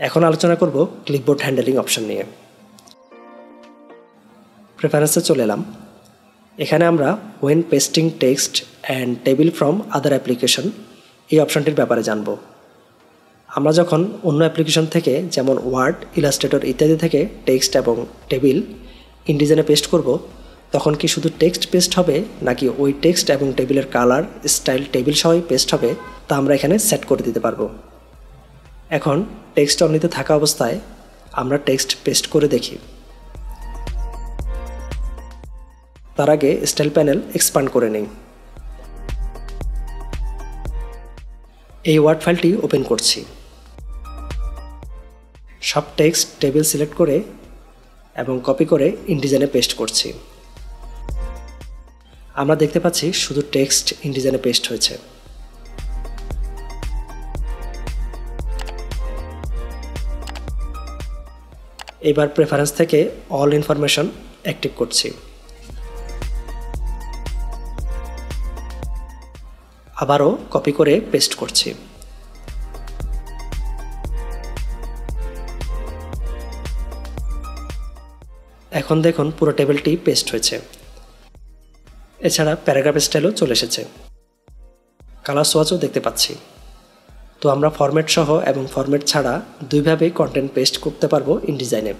এখন আলোচনা করব ক্লিপবোর্ড হ্যান্ডেলিং অপশন নিয়ে। প্রেফারেন্সে চলে এলাম। এখানে আমরা when pasting text and table from other application এই অপশনটির ব্যাপারে জানব। আমরা যখন অন্য অ্যাপ্লিকেশন থেকে যেমন ওয়ার্ড, ইলাস্ট্রেটর ইত্যাদি থেকে টেক্সট এবং টেবিল ইনডিজাইনে পেস্ট করব, তখন কি শুধু টেক্সট পেস্ট হবে নাকি ওই টেক্সট এবং টেবিলের কালার, স্টাইল, টেবিল সহই পেস্ট হবে তা আমরা এখানে সেট করে দিতে পারবো। এখন টেক্সট অনলিতে থাকা অবস্থায় আমরা টেক্সট পেস্ট করে দেখি। তার আগে স্টাইল প্যানেল এক্সপান্ড করে নিই। এই ওয়ার্ড ফাইলটি ওপেন করছি। সব টেক্সট টেবিল সিলেক্ট করে এবং কপি করে ইনডিজাইনে পেস্ট করছি। আমরা দেখতে পাচ্ছি শুধু টেক্সট ইনডিজাইনে পেস্ট হয়েছে। এবার প্রেফারেন্স থেকে অল ইনফরমেশন অ্যাক্টিভ করছি। আবারও কপি করে পেস্ট করছি। এখন দেখুন পুরো টেবিলটি পেস্ট হয়েছে। এছাড়া প্যারাগ্রাফ স্টাইলও চলে এসেছে। কালার সোয়াচও দেখতে পাচ্ছি। তো আমরা ফরম্যাট সহ এবং ফরম্যাট ছাড়া দুইভাবেই কন্টেন্ট পেস্ট করতে পারবো ইনডিজাইনে।